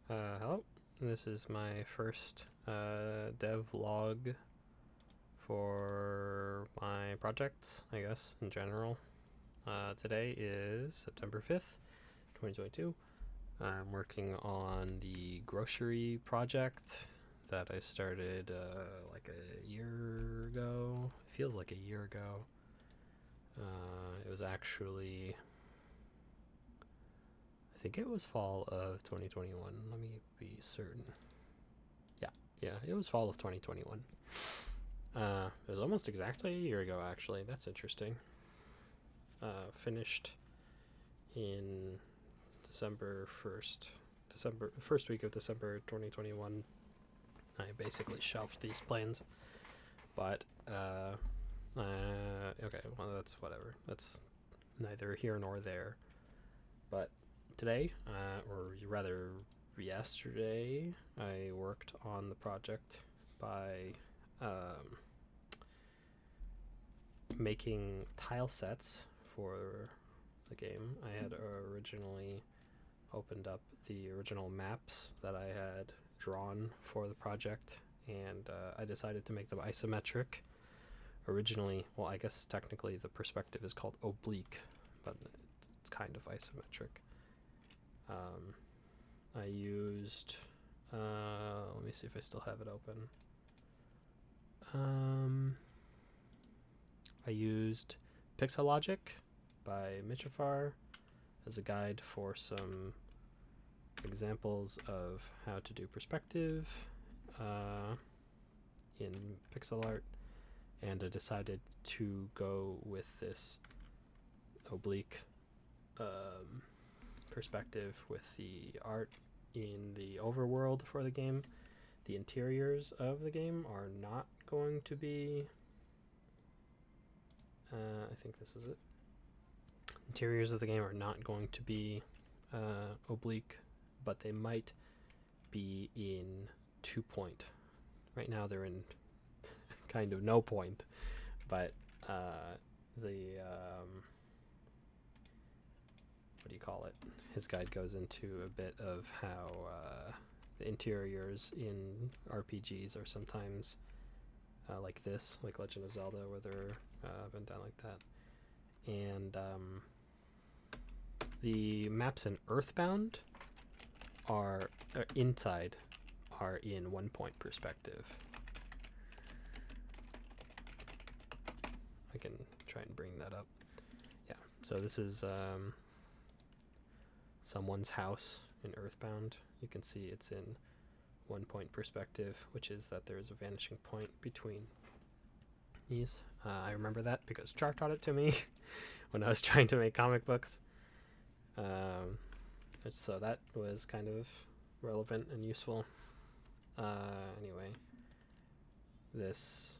Hello. This is my first dev log for my projects, I guess, in general. Today is September 5th, 2022. I'm working on the grocery project that I started like a year ago. It feels like a year ago. It was actually, I think it was fall of 2021. Let me be certain. Yeah, it was fall of 2021. It was almost exactly a year ago, actually. That's interesting. Finished in December 1st. First week of December 2021. I basically shelved these plans. But, okay, well, that's whatever. That's neither here nor there. But today, or rather yesterday, I worked on the project by making tile sets for the game. I had originally opened up the original maps that I had drawn for the project, and I decided to make them isometric. Originally, well, I guess technically the perspective is called oblique, but it's kind of isometric. I used, let me see if I still have it open. I used Pixelogic by Michifar as a guide for some examples of how to do perspective in pixel art, and I decided to go with this oblique perspective with the art in the overworld for the game. The interiors of the game are not going to be I think this is it. Interiors of the game are not going to be oblique, but they might be in 2-point. Right now they're in kind of no point, but the what do you call it? His guide goes into a bit of how the interiors in RPGs are sometimes like this, like Legend of Zelda, where they're been done like that. And the maps in Earthbound are inside are in 1-point perspective. I can try and bring that up. Yeah, so this is someone's house in Earthbound. You can see it's in 1-point perspective, which is that there's a vanishing point between these. I remember that because Char taught it to me when I was trying to make comic books. So that was kind of relevant and useful. Anyway, this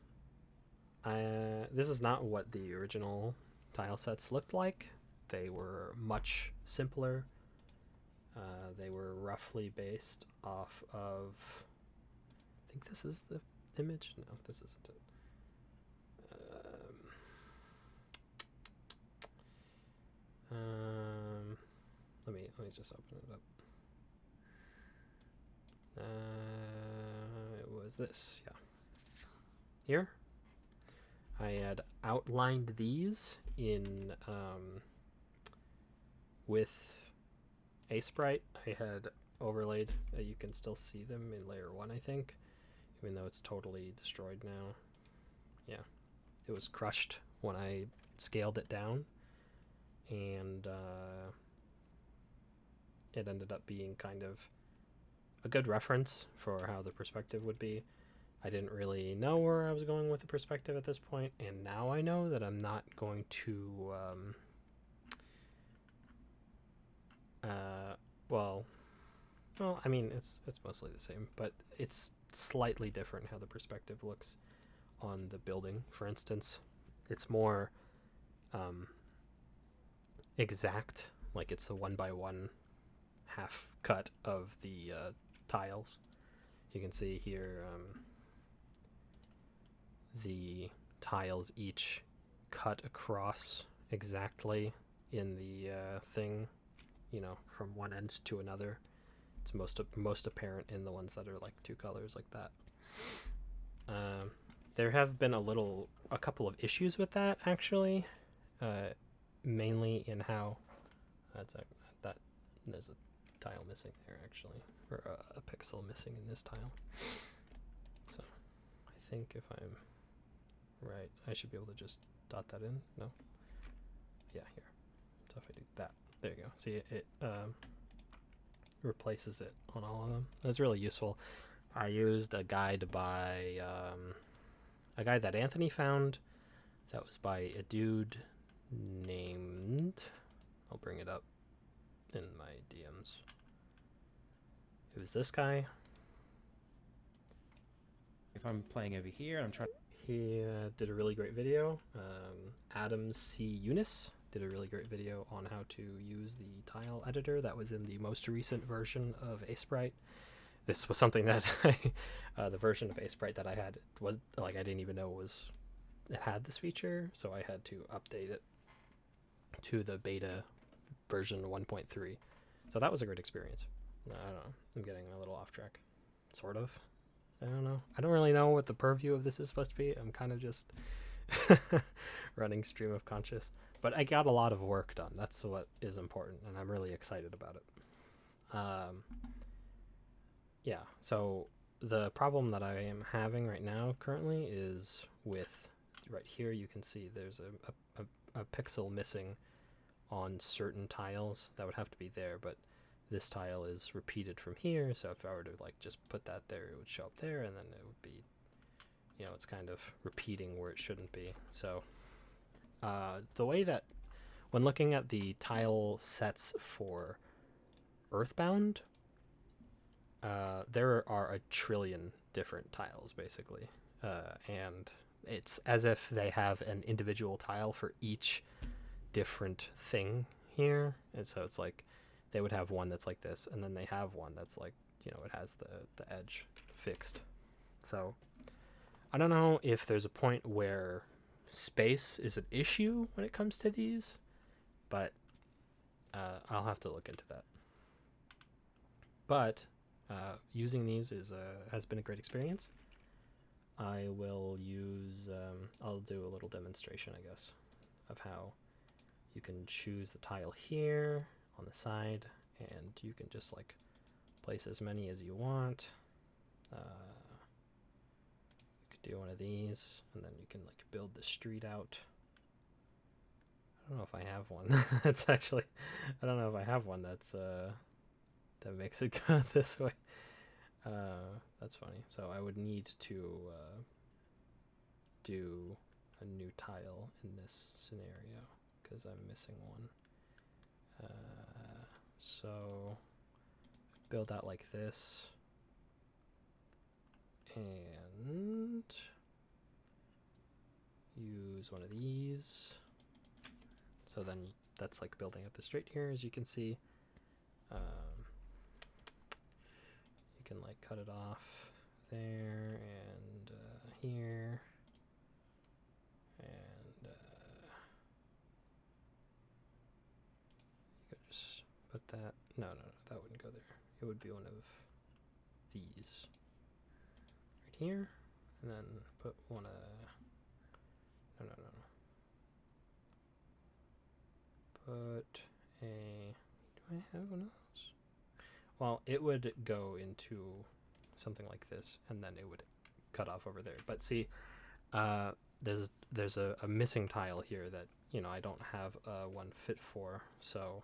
is not what the original tile sets looked like. They were much simpler. They were roughly based off of, I think this is the image. No, this isn't it. Let me just open it up. It was this, yeah. Here, I had outlined these in with a sprite. I had overlaid. You can still see them in layer 1, I think, even though it's totally destroyed now. Yeah, it was crushed when I scaled it down, and it ended up being kind of a good reference for how the perspective would be. I didn't really know where I was going with the perspective at this point, and now I know that I'm not going to well, I mean, it's mostly the same, but it's slightly different how the perspective looks on the building. For instance, it's more exact, like it's a 1x1 half cut of the tiles. You can see here the tiles each cut across exactly in the thing, from one end to another. It's most apparent in the ones that are like two colors like that. There have been a couple of issues with that actually, mainly in how that there's a tile missing there actually, or a pixel missing in this tile. So I think if I'm right, I should be able to just dot that in. No, yeah, here. So if I do that, there you go. See, it replaces it on all of them. That's really useful. I used a guide by a guide that Anthony found that was by a dude named, I'll bring it up in my DMs. It was this guy. If I'm playing over here, I'm trying. He did a really great video. Adam C. Eunice did a really great video on how to use the tile editor that was in the most recent version of Sprite. This was something that the version of Sprite that I had was like, I didn't even know it had this feature, so I had to update it to the beta version 1.3. So that was a great experience. I don't know. I'm getting a little off track. Sort of. I don't know. I don't really know what the purview of this is supposed to be. I'm kind of just running stream of conscious. But I got a lot of work done. That's what is important, and I'm really excited about it. Yeah, so the problem that I am having right now currently is with, right here you can see there's a pixel missing on certain tiles that would have to be there, but this tile is repeated from here, so if I were to like just put that there, it would show up there, and then it would be, you know, it's kind of repeating where it shouldn't be. So the way that, when looking at the tile sets for Earthbound, there are a trillion different tiles basically, and it's as if they have an individual tile for each different thing here, and so it's like they would have one that's like this, and then they have one that's like, you know, it has the edge fixed. So I don't know if there's a point where space is an issue when it comes to these, but I'll have to look into that. But using these has been a great experience. I will use, I'll do a little demonstration, I guess, of how you can choose the tile here on the side, and you can just like place as many as you want. You could do one of these, and then you can like build the street out. I don't know if I have one. That's actually, I don't know if I have one that's that makes it go this way. That's funny. So I would need to do a new tile in this scenario because I'm missing one. So build that like this, and use one of these. So then that's like building up the street here, as you can see. You can like cut it off there and here, and you could just put that. No, that wouldn't go there. It would be one of these right here, and then put one no. Put a. Do I have one of those? Well, it would go into something like this, and then it would cut off over there. But see, there's a missing tile here that, you know, I don't have one fit for. So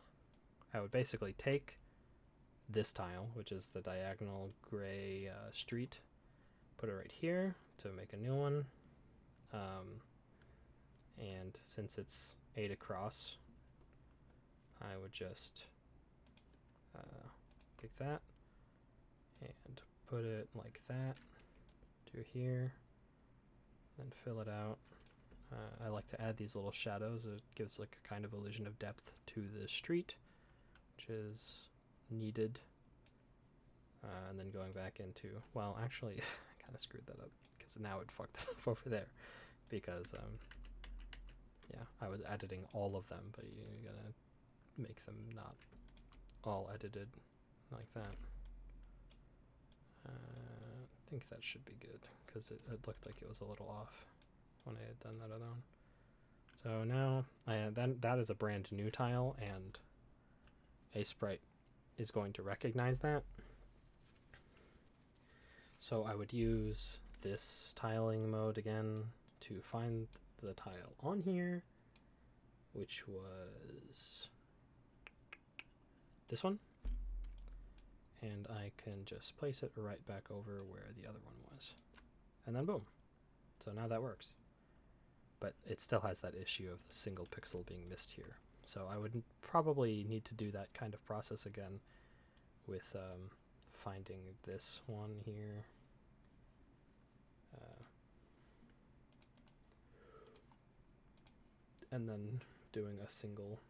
I would basically take this tile, which is the diagonal gray street, put it right here to make a new one. And since it's 8 across, I would just pick that and put it like that to here, then fill it out. I like to add these little shadows. It gives like a kind of illusion of depth to the street, which is needed. And then going back into, well, actually, I kind of screwed that up because now it fucked it up over there because, yeah, I was editing all of them, but you gotta make them not all edited like that. I think that should be good because it looked like it was a little off when I had done that other one. So now that is a brand new tile, and a sprite is going to recognize that. So I would use this tiling mode again to find the tile on here, which was this one. And I can just place it right back over where the other one was. And then boom. So now that works. But it still has that issue of the single pixel being missed here. So I would probably need to do that kind of process again with finding this one here. And then doing a single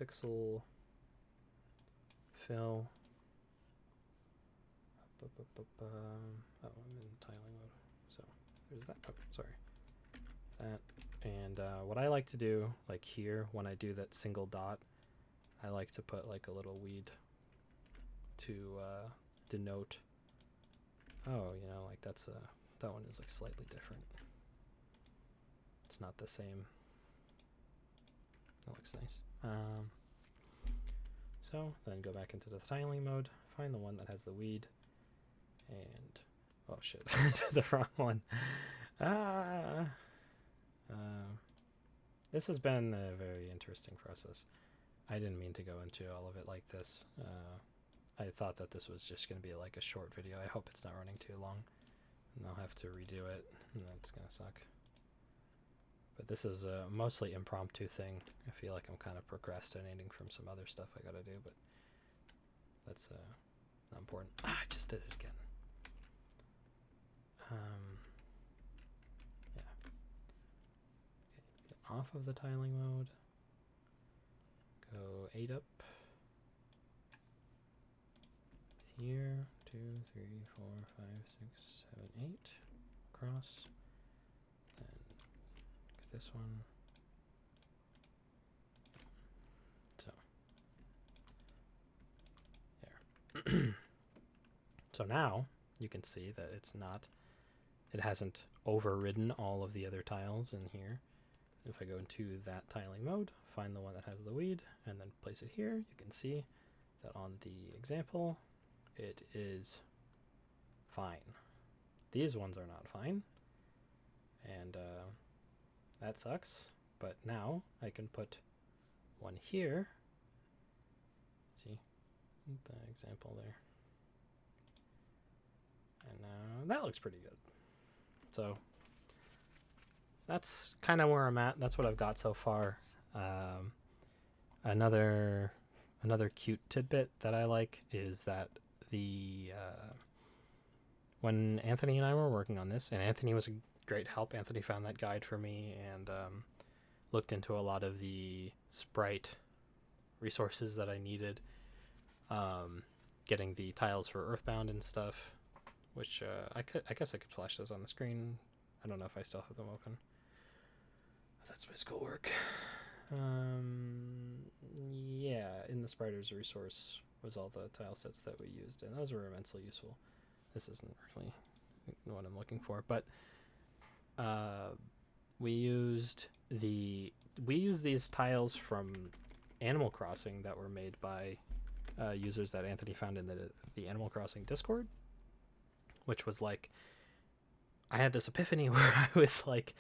pixel fill. Oh, I'm in tiling mode. So there's that. Oh, sorry. That. And what I like to do, like here, when I do that single dot, I like to put like a little weed to denote, oh, you know, like that's that one is like slightly different. It's not the same. That looks nice. So then go back into the tiling mode, find the one that has the weed, and oh shit, the wrong one. This has been a very interesting process. I didn't mean to go into all of it like this. I thought that this was just going to be like a short video. I hope it's not running too long, and I'll have to redo it, and that's going to suck. But this is a mostly impromptu thing. I feel like I'm kind of procrastinating from some other stuff I gotta do, but that's not important. I just did it again. Yeah. Okay, get off of the tiling mode. Go 8 up. Here, 2, 3, 4, 5, 6, 7, 8. Across. This one. So there. So now you can see that it hasn't overridden all of the other tiles in here. If I go into that tiling mode, find the one that has the weed, and then place it here, you can see that on the example, it is fine. These ones are not fine. And that sucks, but now I can put one here. See the example there. And now that looks pretty good. So that's kind of where I'm at. That's what I've got so far. Another cute tidbit that I like is that when Anthony and I were working on this, and Anthony was a great help. Anthony found that guide for me and looked into a lot of the sprite resources that I needed, getting the tiles for Earthbound and stuff, which I guess I could flash those on the screen. I don't know if I still have them open. That's my schoolwork. Yeah, in the Spiders resource was all the tile sets that we used, and those were immensely useful. This isn't really what I'm looking for, but we used these tiles from Animal Crossing that were made by users that Anthony found in the Animal Crossing Discord, which was like, I had this epiphany where I was like,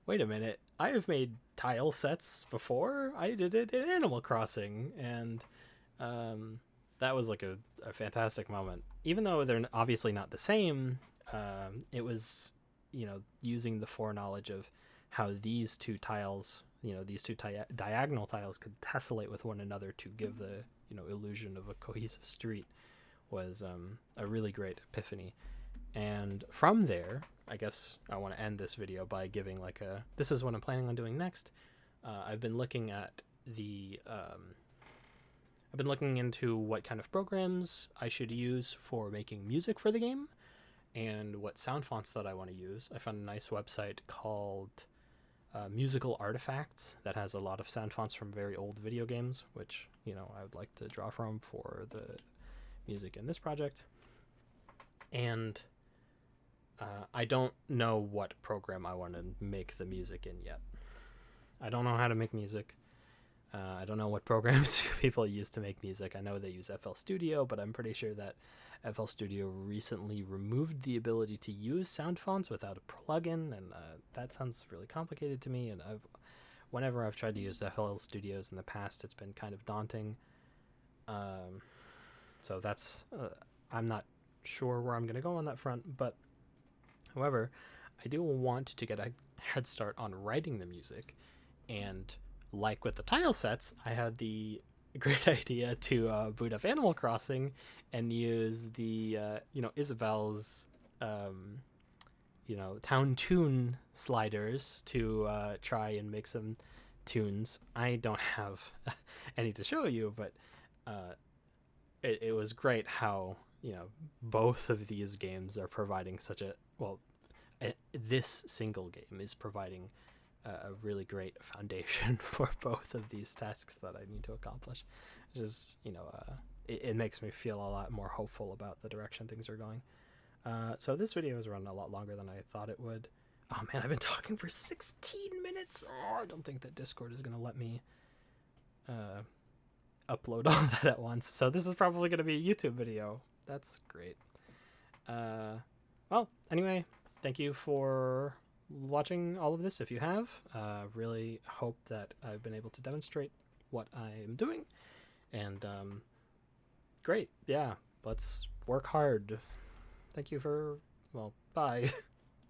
wait a minute, I have made tile sets before. I did it in Animal Crossing, and that was like a fantastic moment. Even though they're obviously not the same, it was, you know, using the foreknowledge of how these two tiles, you know, these two diagonal tiles could tessellate with one another to give the, you know, illusion of a cohesive street was a really great epiphany. And from there, I guess I want to end this video by giving like this is what I'm planning on doing next. I've been looking at I've been looking into what kind of programs I should use for making music for the game and what sound fonts that I want to use. I found a nice website called Musical Artifacts that has a lot of sound fonts from very old video games, which, you know, I would like to draw from for the music in this project. And I don't know what program I want to make the music in yet. I don't know how to make music. I don't know what programs people use to make music. I know they use FL Studio, but I'm pretty sure that FL Studio recently removed the ability to use sound fonts without a plugin, and that sounds really complicated to me. And whenever I've tried to use FL Studios in the past, it's been kind of daunting. So that's I'm not sure where I'm going to go on that front, but however, I do want to get a head start on writing the music, and like with the tile sets, I had the great idea to boot up Animal Crossing and use the Isabel's town tune sliders to try and make some tunes. I don't have any to show you, but it was great how both of these games are providing such a this single game is providing a really great foundation for both of these tasks that I need to accomplish. Just it makes me feel a lot more hopeful about the direction things are going. So this video has run a lot longer than I thought it would. Oh man, I've been talking for 16 minutes. I don't think that Discord is gonna let me upload all that at once. So this is probably gonna be a YouTube video. That's great. Well, anyway, thank you for watching all of this. If you have, really hope that I've been able to demonstrate what I'm doing. And great. Yeah, let's work hard. Thank you for, bye.